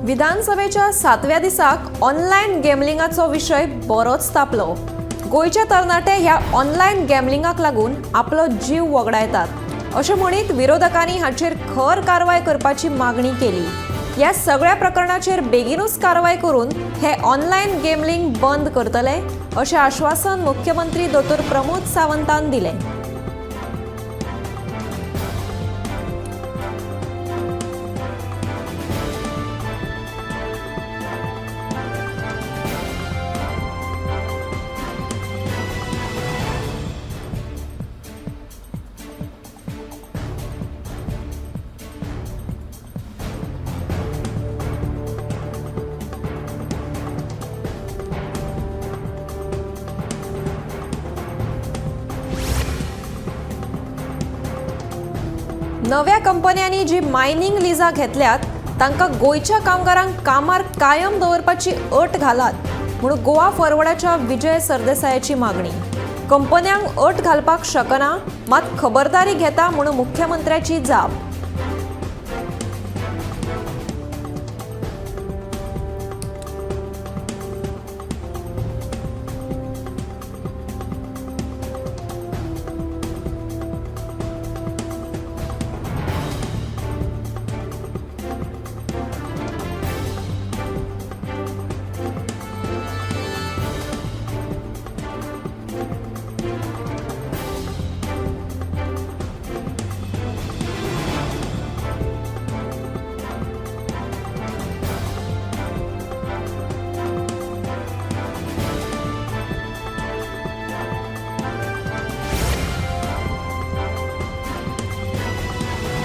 विधानसभेच्या 7व्या दिसाक ऑनलायन गॅमलिंगाचो विशय बरोच तापलो। गोयचे तरणाटे ह्या ऑनलायन गॅमलिंगाक लागून आपलो जीव वगडायतात अशें म्हणीत विरोधकांनी हाचेर खर कारवाय करपाची मागणी केली। ह्या सगळ्या प्रकरणाचेर बेगीनूच कारवाय करून हे ऑनलायन गॅमलिंग बंद करतले अशें आश्वासन मुख्यमंत्री डॉ. प्रमोद सावंतान दिलें। नव्या कंपन्यांनी जी मायनिंग लिजां घेतल्यात तांकां गोयच्या कामगारांक कामार कायम दवरपाची अट घालात म्हणून गोवा फॉरवर्डाच्या विजय सरदेसायाची मागणी। कंपन्यांक अट घालपाक शकना, मात खबरदारी घेता म्हणून मुख्यमंत्र्याची जाप।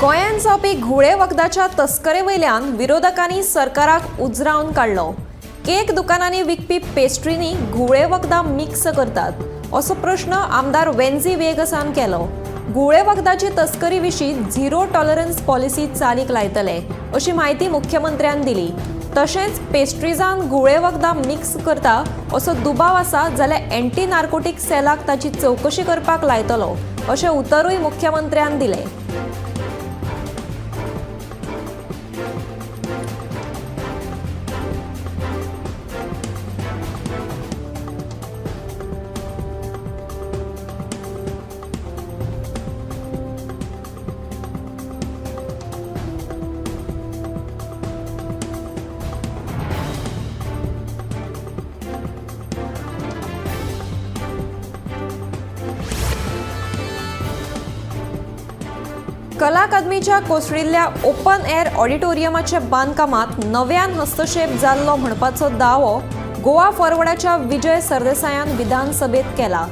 गोंयांत जावपी घुळे वखदाच्या तस्करेवयल्यान विरोधकांनी सरकाराक उजरावन काडलो। केक दुकानांनी विकपी पेस्ट्रींनी घुळे वखदां मिक्स करतात असो प्रश्न आमदार वेंझी वेगसान केलो। घुळे वखदाची तस्करी विशीं झिरो टॉलरन्स पॉलिसी चालीक लायतले अशी माहिती मुख्यमंत्र्यान दिली। तशेंच पेस्ट्रीजांत घुळे वखदां मिक्स करता असो दुबाव आसा जाल्यार एंटी नार्कोटीक सेलाक ताची चवकशी करपाक लायतलो अशें उतरूय मुख्यमंत्र्यान दिलें। कला अकादमीच्या कोसळिल्ल्या ओपन एअर ऑडिटोरियमाच्या बांदकामात नव्यान हस्तक्षेप जाल्लो म्हणपाचो दावो गोवा फॉरवर्डाच्या विजय सरदेसायान विधानसभेत केला।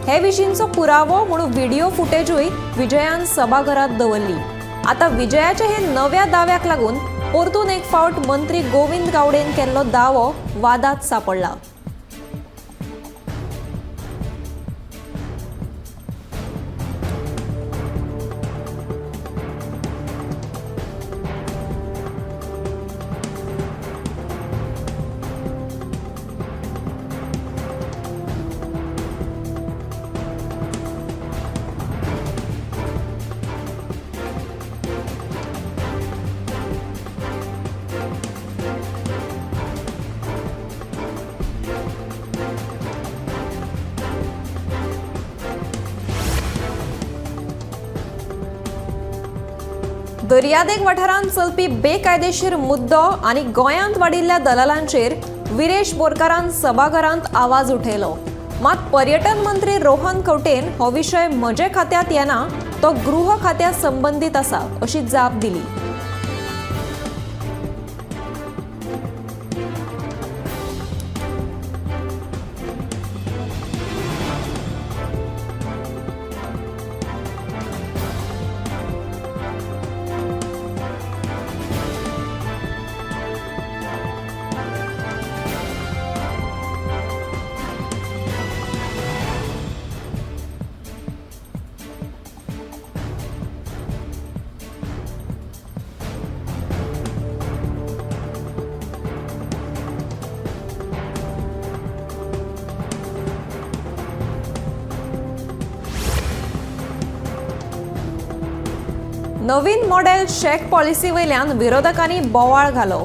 हे विशींचो पुरावो म्हणून व्हिडिओ फुटेजूय विजयान सभाघरात दवरली। आता विजयाच्या हे नव्या दाव्याक लागून परतून एक फावट मंत्री गोविंद गावडेन केल्लो दावो वादात सापडला। दर्यादेग वाठारांत चलपी बेकायदेशीर मुद्दो आनी गोंयांत वाडिल्ल्या दलालांचेर विरेश बोरकारान सभाघरांत आवाज उठयलो। मात पर्यटन मंत्री रोहन खंवटेन हो विशय म्हजे खात्यांत येना, तो गृह खात्या संबंदीत आसा अशी जाप दिली। नवीन मॉडेल चेक पॉलिसी वयल्यान विरोधकांनी बोवाळ घालो।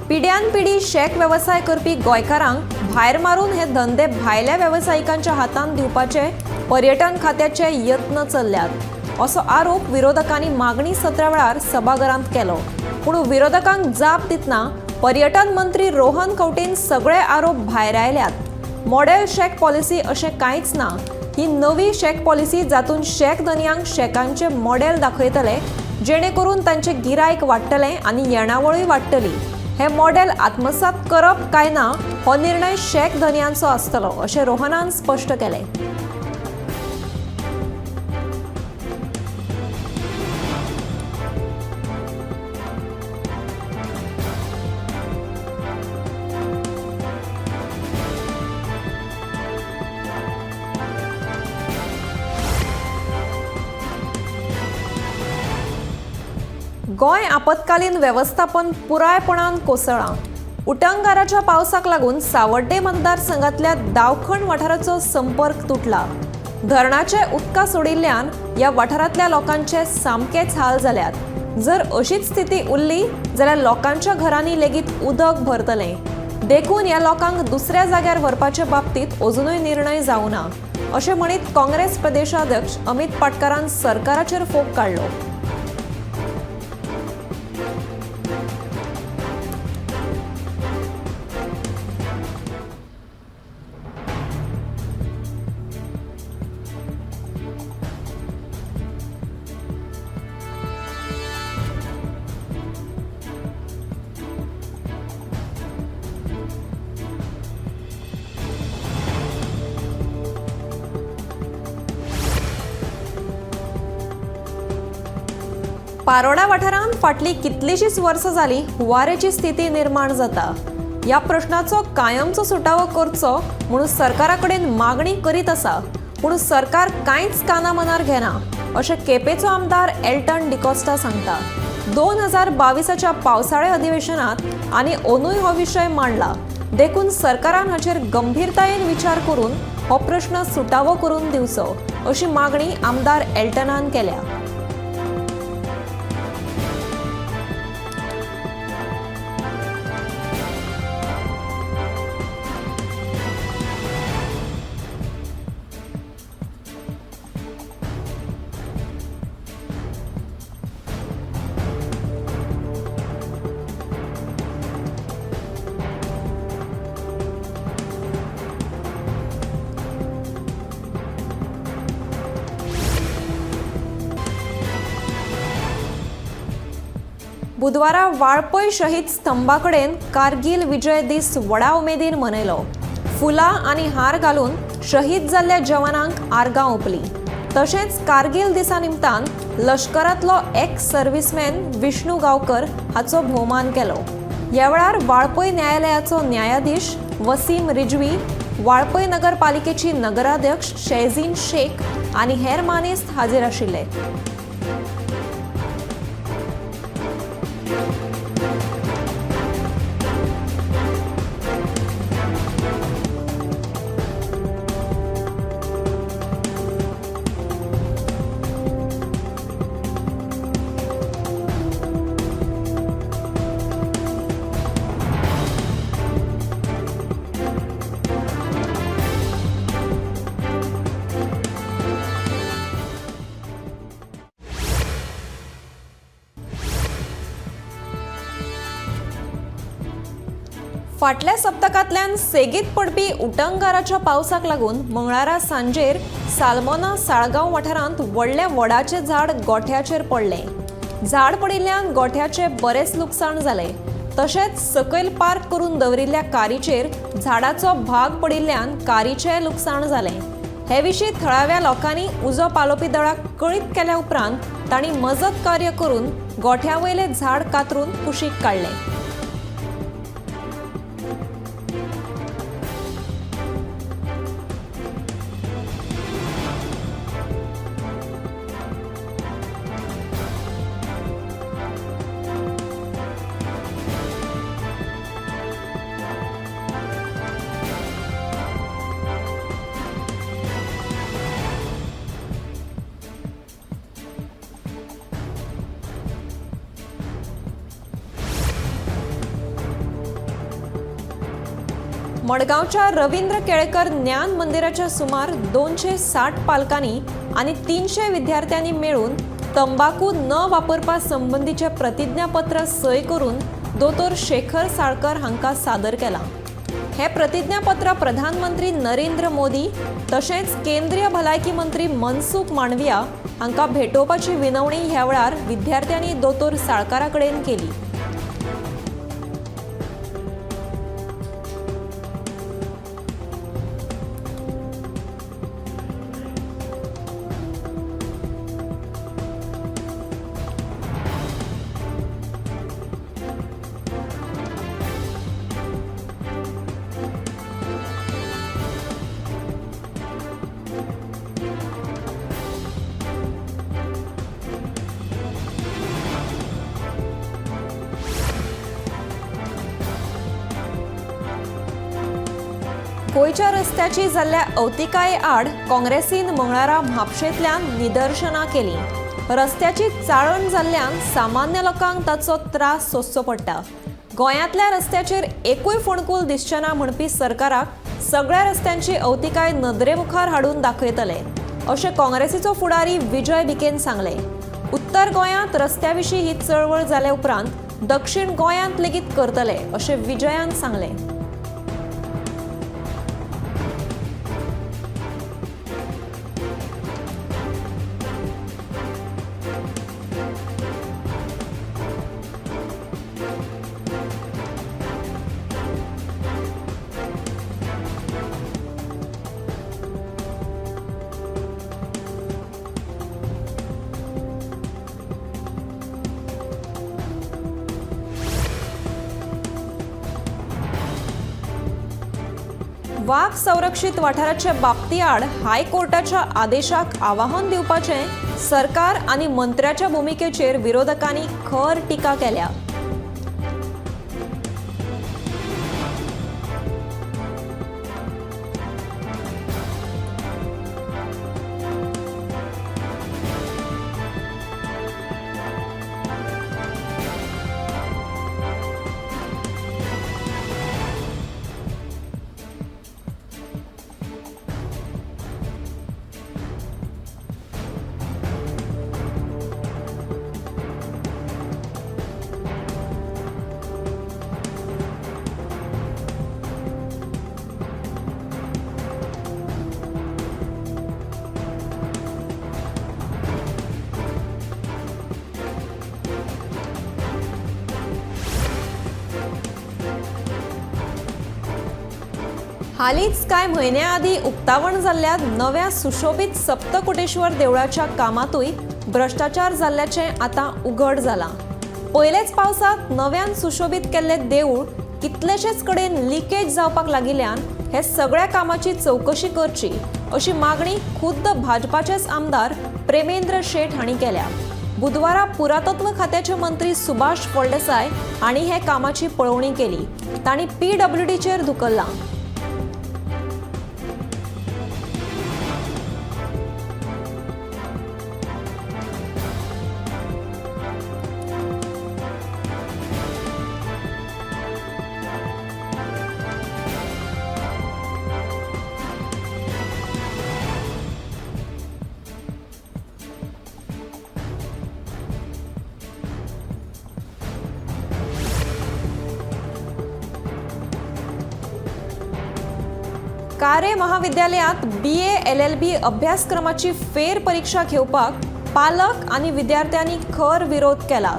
पिढ्यान पिढी शेक वेवसाय करपी गोंयकारांक भायर मारून हे धंदे भायल्या वेवसायिकांच्या हातांत दिवपाचे पर्यटन खात्याचे यत्न चल्ल्यात असो आरोप विरोधकांनी मागणी सत्रा वेळार सभाघरांत केलो. पूण विरोधकांक जाप दितना पर्यटन मंत्री रोहन खंवटेन सगळे आरोप भायर आयल्यात. मॉडेल शेक पॉलिसी अशें कांयच ना. ही नवी शेक पॉलिसी जातून शेक धन्यांक शेकांचे मॉडेल दाखयतले जेणे करून तांचे गिरायक वाडटलें आनी येणावळूय वाडटली. हे मॉडेल आत्मसात करप काय ना हो निर्णय शेक धन्यांचो आसतलो अशें रोहनान स्पश्ट केलें. गोंय आपतकालीन वेवस्थापन पुरायपणान कोसळ्ळां. उटंगाराच्या पावसाक लागून सावर्डे मतदारसंघातल्या दावखण वाठाराचो संपर्क तुटला. धरणाचे उदका सोडिल्ल्यान ह्या वाठारांतल्या लोकांचे सामकेच हाल जाल्यात. जर अशीच स्थिती उरली जाल्यार लोकांच्या घरांनी लेगीत उदक भरतलें. देखून ह्या लोकांक दुसऱ्या जाग्यार व्हरपाचे बाबतींत अजुनूय निर्णय जावं ना अशें म्हणीत काँग्रेस प्रदेशाध्यक्ष अमित पाटकरान सरकाराचेर फोग काडलो. पारोडा वाठारांत फाटली कितलीशींच वर्सां जालीं हुंवारेची स्थिती निर्माण जाता. ह्या प्रश्नाचो कायमचो सुटावो करचो म्हणून सरकारा कडेन मागणी करीत आसा. पूण सरकार कांयच काना मनार घेना अशें केपेंचो आमदार एल्टन डिकोस्टा सांगता. 2022च्या पावसाळे अधिवेशनांत आनी अंदूय हो विशय मांडला. देखून सरकारान हाचेर गंभीरतायेन विचार करून हो प्रश्न सुटावो करून दिवचो अशी मागणी आमदार एल्टनान केल्या. बुधवारा वाळपय शहीद स्तंभाकडेन कारगिल विजय दीस व्हडा उमेदीन मनयलो. फुलां आनी हार घालून शहीद जाल्ल्या जवानांक आर्गां ओंपलीं. तशेंच कारगिल दिसा निमतान लश्करांतलो एक्स सर्व्हिसमॅन विष्णू गांवकर हाचो भोवमान केलो. ह्या वेळार वाळपय न्यायालयाचो न्यायाधीश वसीम रिजवी, वाळपय नगरपालिकेची नगराध्यक्ष शेझीन शेख आनी हेर मानेस्त हाजीर आशिल्ले. फाटल्या सप्तकांतल्यान सेगीत पडपी उटंगाराच्या पावसाक लागून मंगळारा सांजेर सालमोना साळगांव वाठारांत व्हडलें वडाचें झाड गोठ्याचेर पडलें. झाड पडिल्ल्यान गोठ्याचे बरेच लुकसाण जालें. तशेंच सकयल पार्क करून दवरिल्ल्या कारीचेर झाडाचो भाग पडिल्ल्यान कारीचें लुकसाण जालें. हे विशीं थळाव्या लोकांनी उजो पालोवपी दळाक कळीत केल्या उपरांत तांणी मजत कार्य करून गोठ्या वयलें झाड कातरून कुशीक काडलें. मडगावच्या रवींद्र केळकर ज्ञान मंदिराच्या सुमार 260 पालकांनी आणि 300 विद्यार्थ्यांनी मिळून तंबाखू न वापरपा संबंधीचे प्रतिज्ञापत्र सय करून दोतोर शेखर साळकर हांका सादर केला। हे प्रतिज्ञापत्र प्रधानमंत्री नरेंद्र मोदी तसेच केंद्रीय भलायकी मंत्री मनसुख मांडविया हांका भेटोवपाची विनवणी ह्या वेळार विद्यार्थ्यांनी दोतोर साळकारा कडेन केली। गोंयच्या रस्त्याची जाल्ल्या अवतिकाये आड काँग्रेसीन मंगळारा म्हापशेंतल्यान निदर्शनां केली। रस्त्याची चाळण जाल्ल्यान सामान्य लोकांक ताचो त्रास सोंसचो पडटा। गोंयांतल्या रस्त्याचेर एकूय फोंडकूल दिसचे ना म्हणपी सरकाराक सगळ्या रस्त्यांची अवतिकाय नदरे मुखार हाडून दाखयतले अशें काँग्रेसीचो फुडारी विजय बिकेन सांगले। उत्तर गोंयांत रस्त्या विशीं ही चळवळ जाले उपरांत दक्षिण गोंयांत लेगीत करतले अशें विजयान सांगले। वाघ संरक्षित वाठाराच्या बाबती आड हायकोर्टाच्या आदेशाक आवाहन दिवपाचे सरकार आणि मंत्र्याच्या भूमिकेचेर विरोधकांनी खर टिका केल्या। हालीच काय महिन्याआधी उक्तावण जाल्ल्या नव्या सुशोभित सप्तकोटेश्वर देवळाच्या कामातूय भ्रष्टाचार जाल्ल्याचे आता उघड जाला। पहिलेच पावसात नव्यान सुशोभित केल्ले देऊळ कितलेशेच कडेन लिकेज जावपाक लागिल्ल्यान हे सगळ्या कामाची चौकशी करची अशी मागणी खुद्द भाजपाचेच आमदार प्रेमेंद्र शेठ हांणी केल्या। बुधवारा पुरातत्व खात्याचे मंत्री सुभाष फळदेसाय हांणी हे कामाची पळोवणी केली। तांणी PWDचेर धुकल्ला। कारे महाविद्यालयात BA LLB अभ्यासक्रमाची फेर परीक्षा घेवपाक पालक आणि विद्यार्थ्यांनी खर विरोध केला।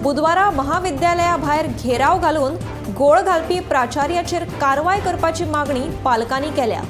बुधवारा महाविद्यालया भायर घेराव घालून गोळ घालपी प्राचार्याचेर कारवाय करपाची मागणी पालकांनी केल्या।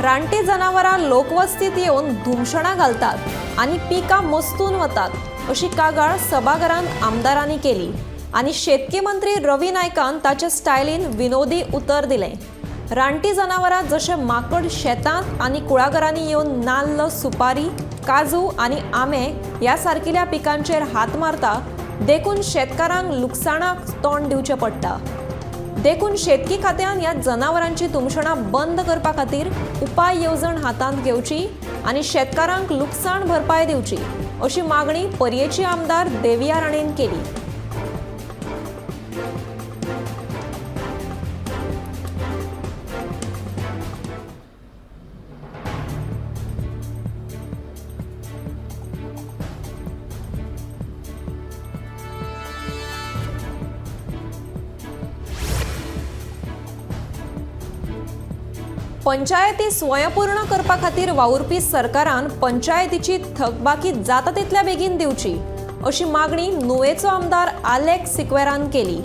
रानटी जनावरां लोकवस्तीत येवन धुमशणां घालतात आणि पिकां मस्तून वतात अशी कागाळ सभाघरांत आमदारांनी केली आणि शेतकी मंत्री रवी नायकान ताचे स्टायलीन विनोदी उतर दिलें. रानटी जनावरां जशे माकड शेतांत आनी कुळागरांनी येवन नाल्ल, सुपारी, काजू आनी आंबे ह्या सारकिल्या पिकांचेर हात मारता देखून शेतकारांक लुकसाणाक तोंड दिवचें पडटा. देखून शेतकी खात्यान ह्या जनावरांची तुमशणां बंद करपा खातीर उपाय येवजण हातांत घेवची आनी शेतकारांक लुकसाण भरपाय दिवची अशी मागणी पर्येची आमदार देविया राणेन केली. पंचायती स्वयंपूर्ण करपा खातीर वावुरपी सरकारान पंचायतीची थकबाकी जाता तितल्या बेगीन दिवची अशी मागणी नुवेचो आमदार आलेक्स सिक्वेरान केली.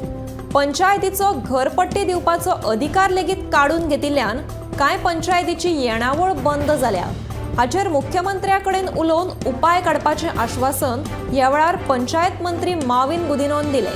पंचायतीचो घरपट्टी दिवपाचो अधिकार लेगीत काडून घेतिल्ल्यान कांय पंचायतीची येणावळ बंद जाल्या. हाचेर मुख्यमंत्र्याकडेन उलोवन उपाय काडपाचें आश्वासन ह्या वेळार पंचायत मंत्री माविन गुदिन्होन दिलें.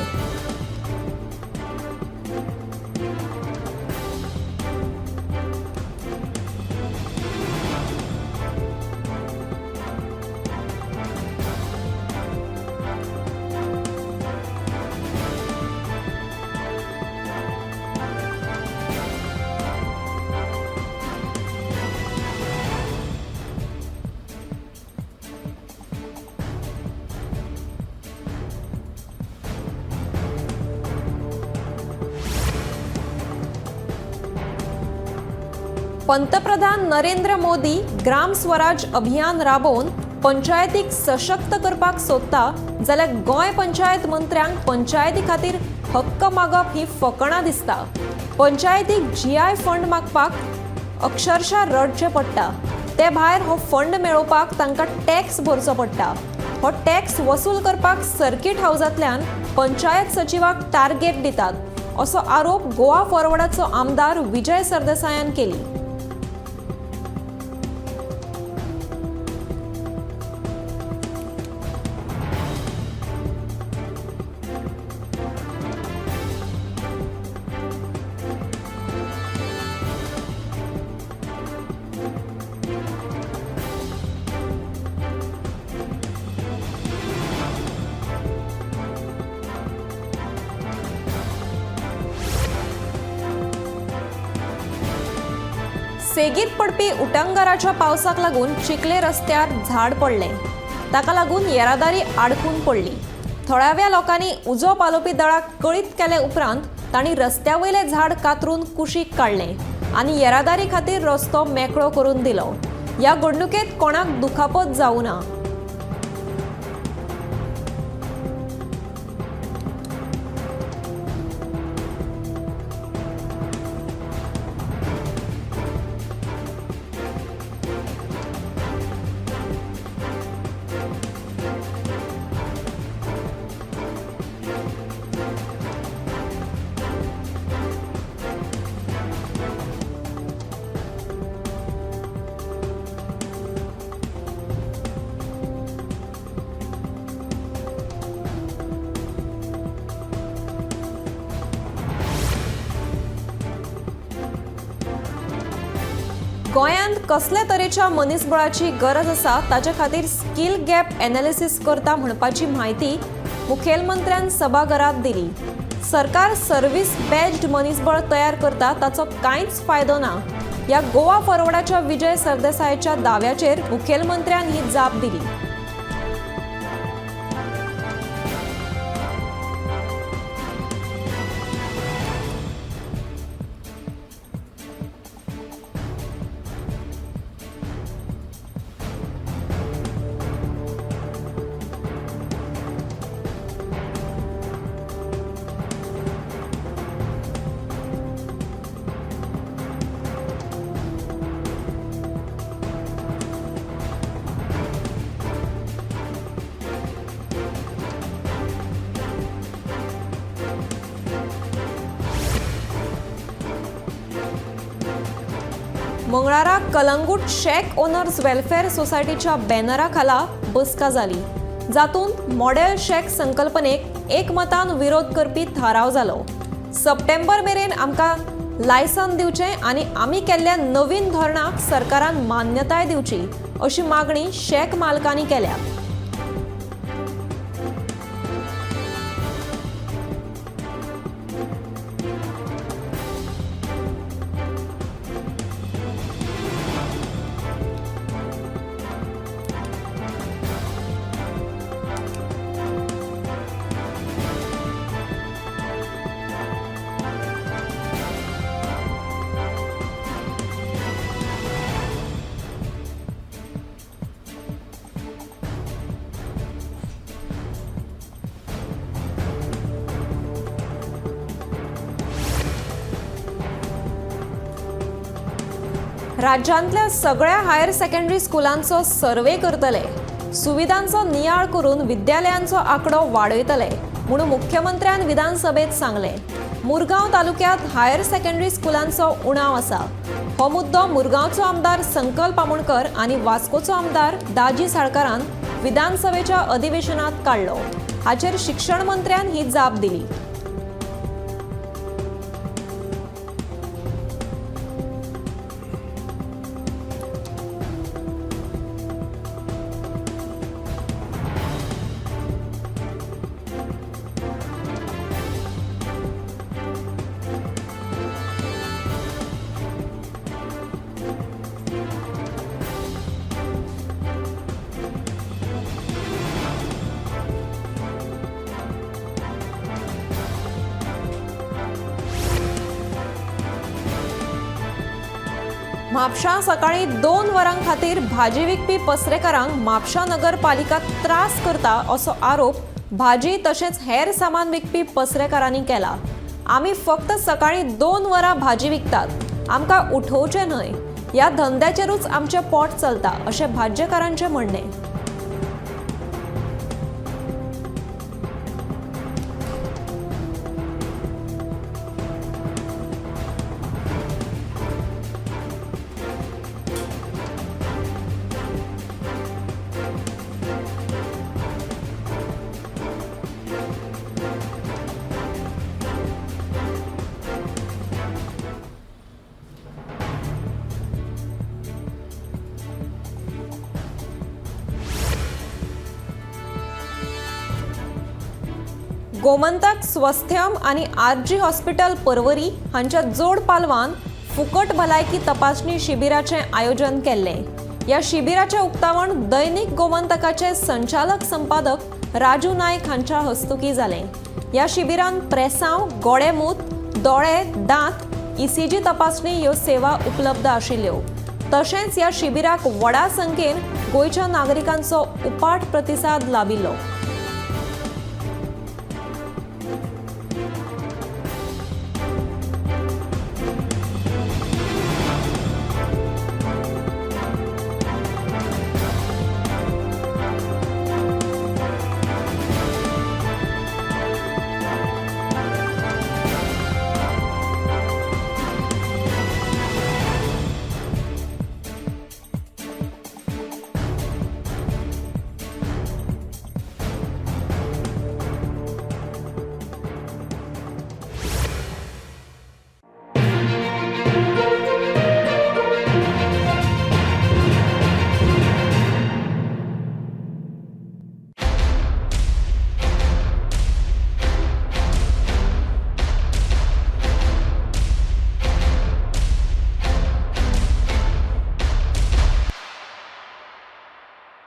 पंतप्रधान नरेंद्र मोदी ग्राम स्वराज अभियान राबोवन पंचायतीक सशक्त करपाक सोदता जाल्यार गोंय पंचायत मंत्र्यांक पंचायती खातीर हक्क मागप ही फकाणां दिसता. पंचायतीक GI फंड मागपाक अक्षरशः रडचें पडटा. ते भायर हो फंड मेळोवपाक तांकां टॅक्स भरचो पडटा. हो टॅक्स वसूल करपाक सर्कीट हावजांतल्यान पंचायत सचिवाक टार्गेट दितात असो आरोप गोवा फॉरवर्डाचो आमदार विजय सरदेसायान केली. सेगीत पडपी उटंगराच्या पावसाक लागून चिखले रस्त्यार झाड पडलें. ताका लागून येरादारी आडकून पडली. थोड्याव्या लोकांनी उजो पालोवपी दळाक कळीत केले उपरांत तांणी रस्त्यावयले झाड कातरून कुशीक काडलें आनी येरादारी खातीर रस्तो मेकळो करून दिलो. ह्या घडणुकेंत कोणाक दुखापत जावं ना. गोंयांत कसले तरेच्या मनीसबळाची गरज आसा ताचे खातीर स्किल गॅप एनालिसीस करता म्हणपाची म्हायती मुखेलमंत्र्यान सभाघरांत दिली. सरकार सर्व्हिस बॅज्ड मनीसबळ तयार करता ताचो कांयच फायदो ना ह्या गोवा फॉरवर्डाच्या विजय सरदेसायाच्या दाव्याचेर मुखेलमंत्र्यान ही जाप दिली. मंगळारा कलंगूट शेक ओनर्स वेलफेअर सोसायटीच्या बॅनरा खाला बसका जाली, जातून मॉडेल शेक संकल्पनेक एकमतान विरोध करपी थाराव जालो। सप्टेंबर मेरेन आमकां लायसन दिवचें आनी आमी केल्ल्या नवीन धोरणाक सरकारान मान्यताय दिवची अशी मागणी शेक मालकांनी केल्या। राज्यांतल्या सगळ्या हायर सेकंडरी स्कुलांचो सर्वे करतले, सुविधांचो नियाळ करून विद्यालयांचो आंकडो वाडयतले म्हणून मुख्यमंत्र्यान विधानसभेत सांगले। मुरगांव तालुक्यांत हायर सेकंडरी स्कुलांचो उणाव आसा। हो मुद्दो मुरगांवचो आमदार संकल्प आमोणकर आनी वास्कोचो आमदार दाजी साळकारान विधानसभेच्या अधिवेशनात काडलो। हाचेर शिक्षण मंत्र्यान ही जाप दिली। म्हापशां सकाळी 2 वरां खातीर भाजी विकपी पसरेकारांक म्हापशां नगरपालिका त्रास करता असो आरोप भाजी तशेंच हेर सामान विकपी पसरेकारांनी केला। आमी फक्त सकाळी 2 वरां भाजी विकतात, आमकां उठोवचें न्हय, ह्या धंद्याचेरूच आमचें पोट चलता अशें भाज्यकारांचें म्हणणें। गोमंतक स्वस्थ्यम आनी आरजी हॉस्पिटल पर्वरी हांच्या जोड पालवान फुकट भलायकी तपासणी शिबिराचें आयोजन केल्लें। ह्या शिबिराचें उक्तावण दैनिक गोमंतकाचे संचालक संपादक राजू नायक हांच्या हस्तुकीं जालें। ह्या शिबिरांत प्रेसांव, गोडेमूत, दोळे, दांत, ईसीजी तपासणी ह्यो सेवा उपलब्ध आशिल्ल्यो। तशेंच ह्या शिबिराक व्हडा संख्येन गोंयच्या नागरिकांचो उपाट प्रतिसाद लाबिल्लो।